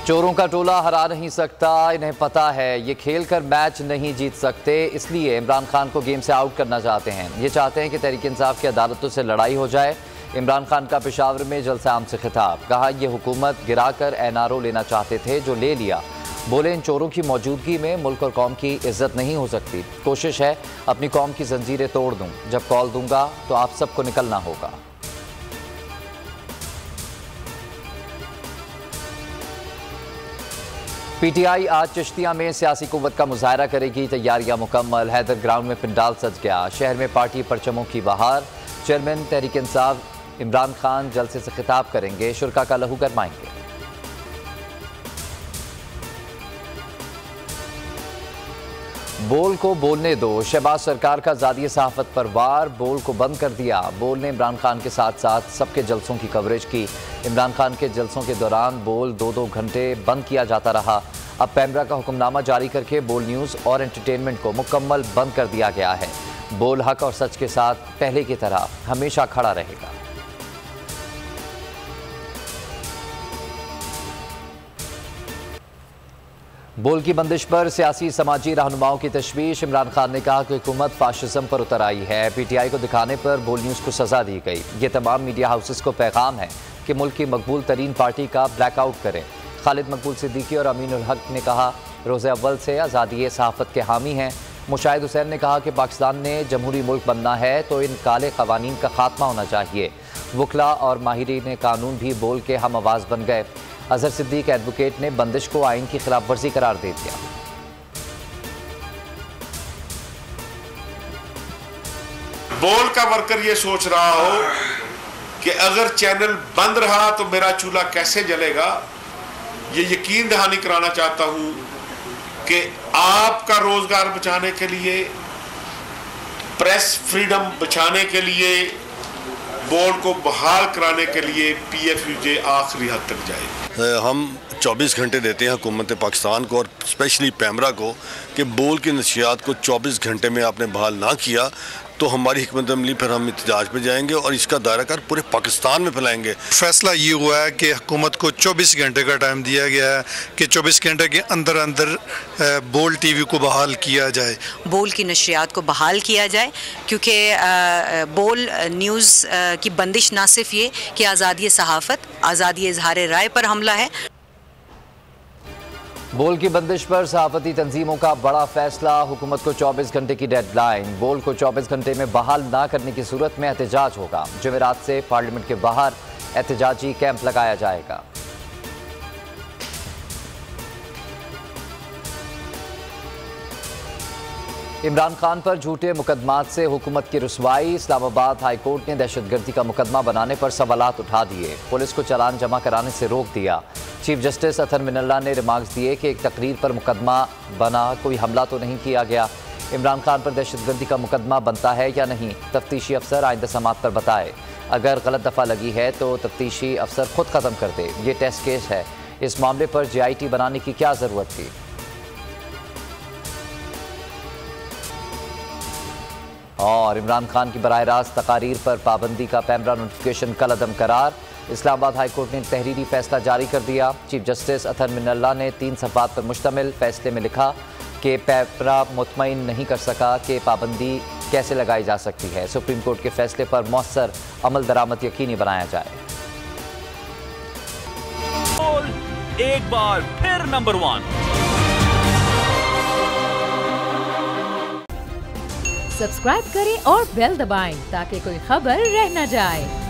चोरों का टोला हरा नहीं सकता, इन्हें पता है ये खेल कर मैच नहीं जीत सकते, इसलिए इमरान खान को गेम से आउट करना चाहते हैं। ये चाहते हैं कि तहरीक इंसाफ की अदालतों से लड़ाई हो जाए। इमरान खान का पेशावर में जलसा आम से खिताब, कहा ये हुकूमत गिराकर एनआरओ लेना चाहते थे जो ले लिया। बोले इन चोरों की मौजूदगी में मुल्क और कौम की इज्जत नहीं हो सकती। कोशिश है अपनी कौम की जंजीरें तोड़ दूं, जब कॉल दूंगा तो आप सबको निकलना होगा। पीटीआई आज चिश्तिया में सियासी कुव्वत का मुजाहरा करेगी, तैयारियां मुकम्मल। हैदर ग्राउंड में पंडाल सज गया, शहर में पार्टी परचमों की बहार। चेयरमैन तहरीक इंसाफ इमरान खान जलसे से खिताब करेंगे, शुरका का लहू गरमाएंगे। बोल को बोलने दो, शहबाज सरकार का ज़ादी सहाफत पर वार, बोल को बंद कर दिया। बोल ने इमरान खान के साथ साथ सबके जलसों की कवरेज की। इमरान खान के जलसों के दौरान बोल 2-2 घंटे बंद किया जाता रहा। अब पैमरा का हुक्मनामा जारी करके बोल न्यूज़ और एंटरटेनमेंट को मुकम्मल बंद कर दिया गया है। बोल हक और सच के साथ पहले की तरह हमेशा खड़ा रहेगा। बोल की बंदिश पर सियासी समाजी रहनुमाओं की तशवीश। इमरान खान ने कहा कि हुकूमत फाशिज्म पर उतर आई है। पीटीआई को दिखाने पर बोल न्यूज़ को सजा दी गई। ये तमाम मीडिया हाउसेस को पैगाम है कि मुल्क की मकबूल तरीन पार्टी का ब्लैकआउट करें। खालिद मकबूल सिद्दीकी और अमीनुल हक ने कहा रोज़े अव्वल से आज़ादी सहाफ़त के हामी हैं। मुशाहिद हुसैन ने कहा कि पाकिस्तान ने जमहूरी मुल्क बनना है तो इन काले क़वानीन का खात्मा होना चाहिए। वकला और माहिरीन कानून भी बोल के हम आवाज़ बन गए। अजहर सिद्दीक एडवोकेट ने बंदिश को आइन की खिलाफ वर्जी करार दे दिया। बोल का वर्कर ये सोच रहा हो कि अगर चैनल बंद रहा तो मेरा चूल्हा कैसे जलेगा, ये यकीन दहानी कराना चाहता हूं कि आपका रोजगार बचाने के लिए, प्रेस फ्रीडम बचाने के लिए, बोल को बहाल कराने के लिए PFUJ आखिरी हद तक जाएगी। हम 24 घंटे देते हैं हुकूमत पाकिस्तान को और स्पेशली पैमरा को कि बोल की नशियात को 24 घंटे में आपने बहाल ना किया तो हमारी हिकमत अमली फिर हम इhtजाज पे जाएंगे और इसका दायरा कार पूरे पाकिस्तान में फैलाएंगे। फैसला ये हुआ है कि हुकूमत को 24 घंटे का टाइम दिया गया है कि 24 घंटे के अंदर अंदर बोल TV को बहाल किया जाए, बोल की नशियात को बहाल किया जाए, क्योंकि बोल न्यूज़ की बंदिश ना सिर्फ ये कि आज़ादी सहाफ़त, आज़ादी इजहार राय पर हमला है। बोल की बंदिश पर सहाफती तंजीमों का बड़ा फैसला, हुकूमत को 24 घंटे की डेडलाइन। बोल को 24 घंटे में बहाल ना करने की सूरत में एहतजाज होगा। जुमेरात से पार्लियामेंट के बाहर एहतजाजी कैंप लगाया जाएगा। इमरान खान पर झूठे मुकदमात से हुकूमत की रुसवाई। इस्लामाबाद हाई कोर्ट ने दहशतगर्दी का मुकदमा बनाने पर सवालात उठा दिए। पुलिस को चालान जमा कराने से रोक दिया। चीफ जस्टिस अतहर मिनल्ला ने रिमार्क्स दिए कि एक तकरीर पर मुकदमा बना, कोई हमला तो नहीं किया गया। इमरान खान पर दहशतगर्दी का मुकदमा बनता है या नहीं, तफ्तीशी अफसर आइंदा समात पर बताए। अगर गलत दफ़ा लगी है तो तफ्तीशी अफसर खुद ख़त्म कर दे। ये टेस्ट केस है, इस मामले पर JIT बनाने की क्या ज़रूरत थी। और इमरान खान की बराह रास्त तकारीर पर पाबंदी का पैमरा नोटिफिकेशन कलअदम करार। इस्लामाबाद हाई कोर्ट ने तहरीरी फैसला जारी कर दिया। चीफ जस्टिस अतहर मिनल्ला ने 3 सफ़ात पर मुश्तमिल फैसले में लिखा कि पैमरा मुतमईन नहीं कर सका कि पाबंदी कैसे लगाई जा सकती है। सुप्रीम कोर्ट के फैसले पर मौसर अमल दरामद यकीनी बनाया जाए। एक बार फिर नंबर 1 सब्सक्राइब करें और बेल दबाएं ताकि कोई खबर रह न जाए।